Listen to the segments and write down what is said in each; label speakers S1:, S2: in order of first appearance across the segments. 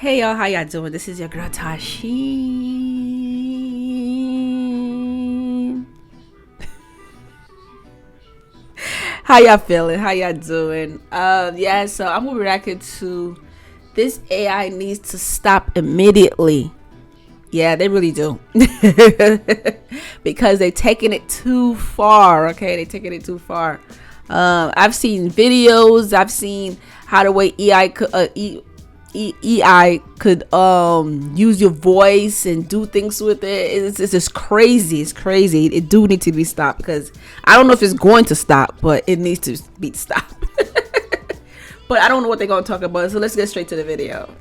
S1: Hey y'all, how y'all doing? This is your girl Tysheen. How y'all feeling? How y'all doing? So I'm gonna be reacting to this AI needs to stop immediately. Yeah, they really do. Because they're taking it too far. Okay, they're taking it too far. I've seen videos. I've seen how the way AI could use your voice and do things with it. It's just crazy. It's crazy. It do need to be stopped, because I don't know if it's going to stop, but it needs to be stopped. But I don't know what they're going to talk about, so let's get straight to the video.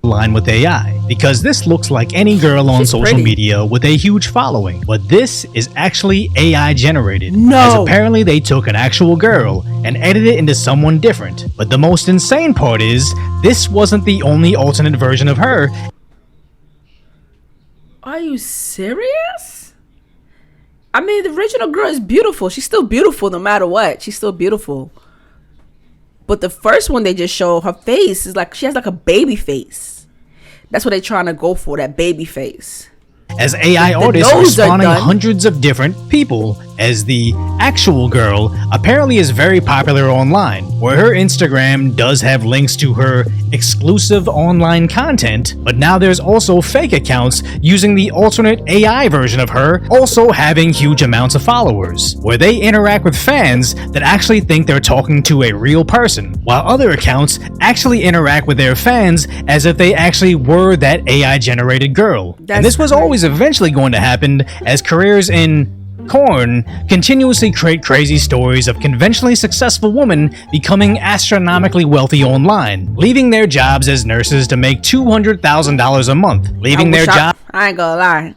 S2: Line with AI, because this looks like any girl on social media with a huge following, but this is actually AI generated. As apparently they took an actual girl and edited it into someone different. But the most insane part is this wasn't the only alternate version of her.
S1: Are you serious? I mean, the original girl is beautiful. She's still beautiful no matter what. She's still beautiful. But the first one they just showed, her face is like, she has like a baby face. That's what they're trying to go for, that baby face.
S2: As AI artists are spawning hundreds of different people, as the actual girl apparently is very popular online, where her Instagram does have links to her exclusive online content, but now there's also fake accounts using the alternate AI version of her, also having huge amounts of followers, where they interact with fans that actually think they're talking to a real person, while other accounts actually interact with their fans as if they actually were that AI generated girl. And this was always eventually going to happen, as careers in corn continuously create crazy stories of conventionally successful women becoming astronomically wealthy online, leaving their jobs as nurses to make $200,000 a month, leaving their job.
S1: I ain't gonna lie.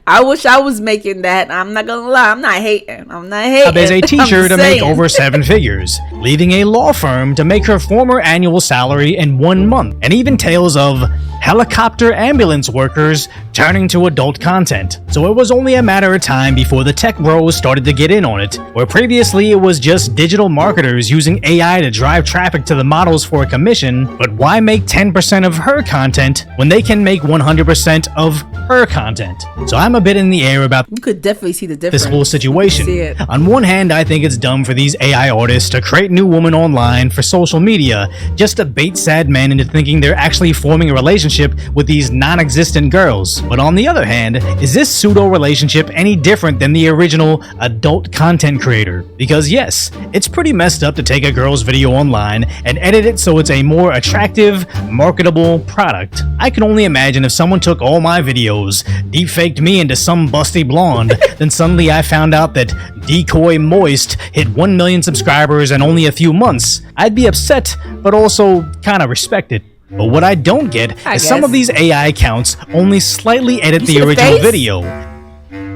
S1: I wish I was making that. I'm not gonna lie. I'm not hating.
S2: As a teacher to make over 7 figures, leaving a law firm to make her former annual salary in 1 month, and even tales of helicopter ambulance workers turning to adult content. So it was only a matter of time before the tech bros started to get in on it, where previously it was just digital marketers using AI to drive traffic to the models for a commission. But why make 10% of her content when they can make 100% of her content? So I'm a bit in the air about
S1: you could definitely see the difference.
S2: This whole situation. On one hand, I think it's dumb for these AI artists to create new women online for social media just to bait sad men into thinking they're actually forming a relationship with these non-existent girls. But on the other hand, is this pseudo relationship any different than the original adult content creator? Because yes, it's pretty messed up to take a girl's video online and edit it so it's a more attractive, marketable product. I can only imagine if someone took all my videos, deepfaked me into some busty blonde, then suddenly I found out that Decoy Moist hit 1 million subscribers in only a few months. I'd be upset, but also kinda respect it. But what I don't get is some of these AI accounts only slightly edit the original video,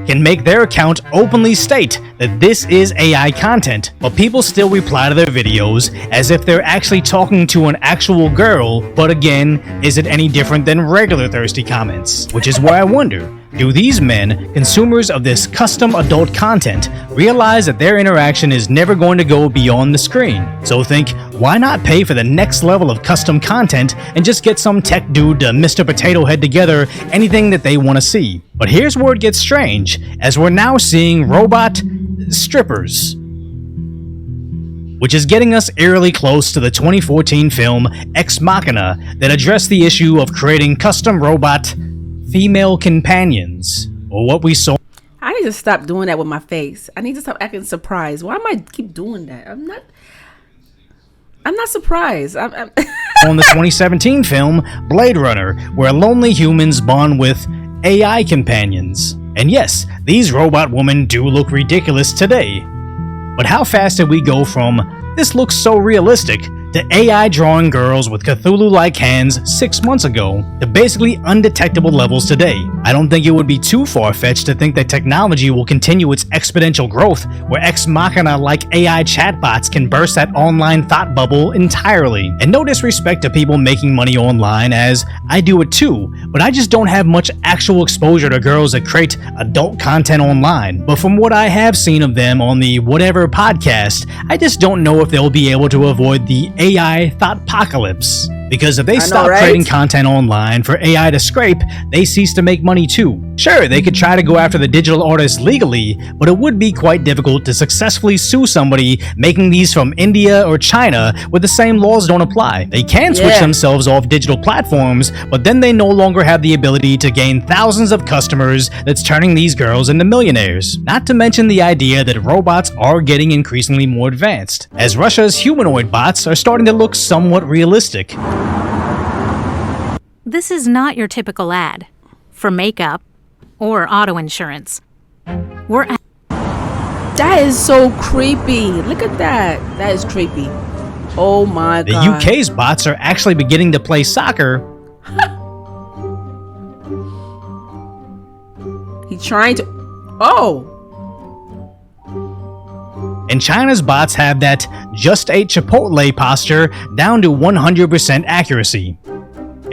S2: can make their account openly state that this is AI content, but people still reply to their videos as if they're actually talking to an actual girl. But again, is it any different than regular thirsty comments? Which is where I wonder, do these men, consumers of this custom adult content, realize that their interaction is never going to go beyond the screen? So think, why not pay for the next level of custom content and just get some tech dude to Mr. Potato Head together anything that they want to see? But here's where it gets strange, as we're now seeing robot strippers, which is getting us eerily close to the 2014 film Ex Machina that addressed the issue of creating custom robot female companions, or what we saw.
S1: I need to stop doing that with my face. I need to stop acting surprised. Why am I keep doing that? I'm not surprised. I'm
S2: on the 2017 film Blade Runner, where lonely humans bond with AI companions. And yes, these robot women do look ridiculous today. But how fast did we go from "this looks so realistic" to AI drawing girls with Cthulhu-like hands 6 months ago, to basically undetectable levels today? I don't think it would be too far-fetched to think that technology will continue its exponential growth, where Ex Machina-like AI chatbots can burst that online thought bubble entirely. And no disrespect to people making money online, as I do it too, but I just don't have much actual exposure to girls that create adult content online. But from what I have seen of them on the Whatever podcast, I just don't know if they'll be able to avoid the AI thoughtpocalypse. Because if they stop
S1: right?
S2: creating content online for AI to scrape, they cease to make money too. Sure, they could try to go after the digital artists legally, but it would be quite difficult to successfully sue somebody making these from India or China where the same laws don't apply. They can switch themselves off digital platforms, but then they no longer have the ability to gain thousands of customers that's turning these girls into millionaires. Not to mention the idea that robots are getting increasingly more advanced, as Russia's humanoid bots are starting to look somewhat realistic.
S3: This is not your typical ad for makeup or auto insurance.
S1: That is so creepy. Look at that. That is creepy. Oh my god.
S2: The UK's bots are actually beginning to play soccer.
S1: He's trying to... Oh.
S2: And China's bots have that just ate Chipotle posture down to 100% accuracy.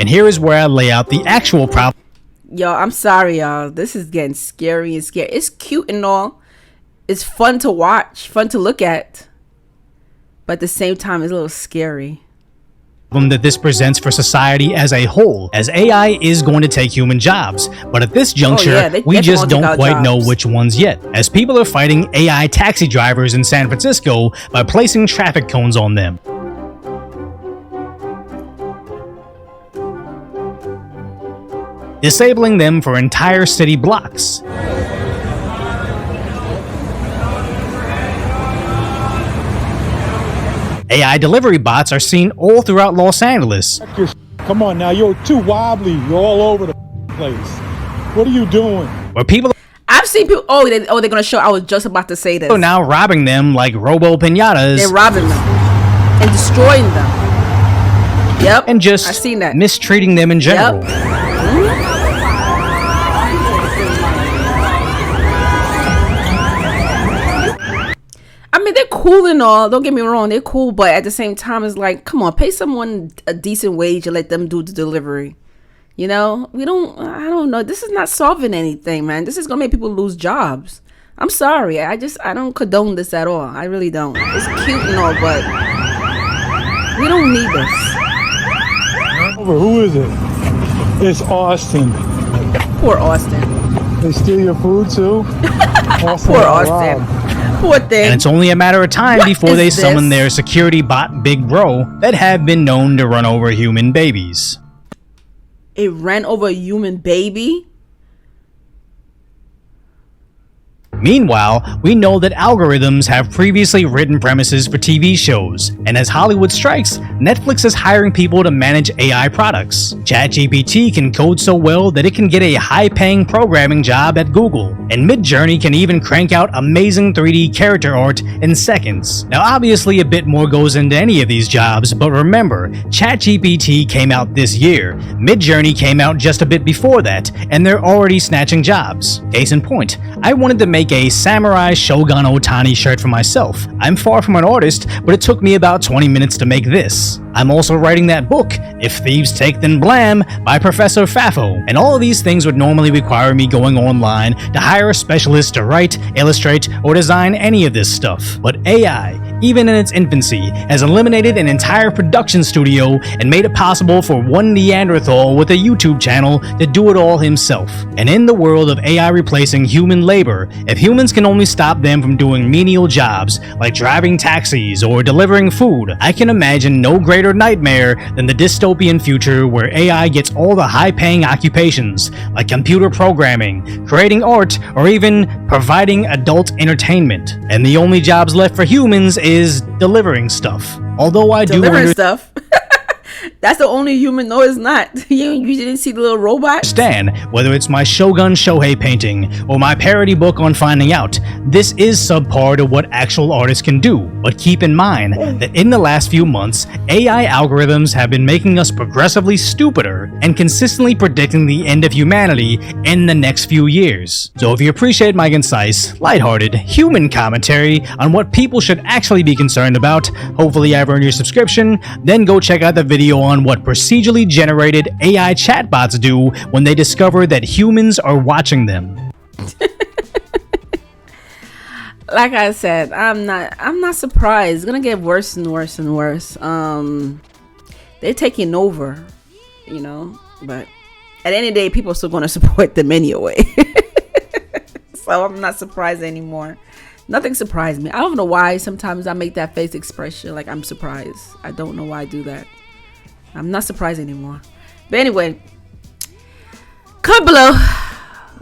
S2: And here is where I lay out the actual problem.
S1: Yo, I'm sorry, y'all. This is getting scary and scary. It's cute and all. It's fun to watch, fun to look at. But at the same time, it's a little scary.
S2: That this presents for society as a whole, as AI is going to take human jobs. But at this juncture, we just don't quite know which ones yet, as people are fighting AI taxi drivers in San Francisco by placing traffic cones on them. Disabling them for entire city blocks. AI delivery bots are seen all throughout Los Angeles.
S4: Come on now, you're too wobbly. You're all over the place. What are you doing?
S2: Where people...
S1: I've seen people... Oh, they're going to show... I was just about to say this.
S2: So now robbing them like robo-pinatas.
S1: They're robbing them. And destroying them. Yep.
S2: And just
S1: I've seen that.
S2: Mistreating them in general.
S1: Yep. I mean, they're cool and all. Don't get me wrong. They're cool. But at the same time, it's like, come on, pay someone a decent wage and let them do the delivery. You know, I don't know. This is not solving anything, man. This is going to make people lose jobs. I'm sorry. I don't condone this at all. I really don't. It's cute and all, but we don't need this.
S4: Who is it? It's Austin.
S1: Poor Austin.
S4: They steal your food too?
S1: Poor Austin. Poor thing.
S2: And it's only a matter of time before they summon their security bot Big Bro that have been known to run over human babies.
S1: It ran over a human baby?
S2: Meanwhile, we know that algorithms have previously written premises for TV shows, and as Hollywood strikes, Netflix is hiring people to manage AI products. ChatGPT can code so well that it can get a high-paying programming job at Google, and Midjourney can even crank out amazing 3D character art in seconds. Now obviously a bit more goes into any of these jobs, but remember, ChatGPT came out this year, Midjourney came out just a bit before that, and they're already snatching jobs. Case in point, I wanted to make a Samurai Shogun Otani shirt for myself. I'm far from an artist, but it took me about 20 minutes to make this. I'm also writing that book, If Thieves Take Then Blam, by Professor Fafo, and all of these things would normally require me going online to hire a specialist to write, illustrate, or design any of this stuff. But AI, even in its infancy, has eliminated an entire production studio and made it possible for one Neanderthal with a YouTube channel to do it all himself. And in the world of AI replacing human labor, if humans can only stop them from doing menial jobs like driving taxis or delivering food, I can imagine no greater nightmare than the dystopian future where AI gets all the high-paying occupations like computer programming, creating art, or even providing adult entertainment. And the only jobs left for humans is delivering stuff. Although I do
S1: stuff. That's the only human. No, it's not. You didn't see the little robot?
S2: Understand, whether it's my Shogun Shohei painting or my parody book on finding out, this is subpar to what actual artists can do. But keep in mind that in the last few months, AI algorithms have been making us progressively stupider and consistently predicting the end of humanity in the next few years. So if you appreciate my concise, lighthearted, human commentary on what people should actually be concerned about, hopefully I've earned your subscription, then go check out the video on what procedurally generated AI chatbots do when they discover that humans are watching them.
S1: like I said, I'm not surprised. It's gonna get worse and worse and worse. They're taking over, you know, but at the end of the day, people are still gonna support them anyway. So I'm not surprised anymore. Nothing surprised me. I don't know why sometimes I make that face expression like I'm surprised. I don't know why I do that. I'm not surprised anymore. But anyway, comment below.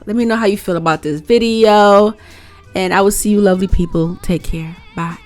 S1: Let me know how you feel about this video. And I will see you lovely people. Take care. Bye.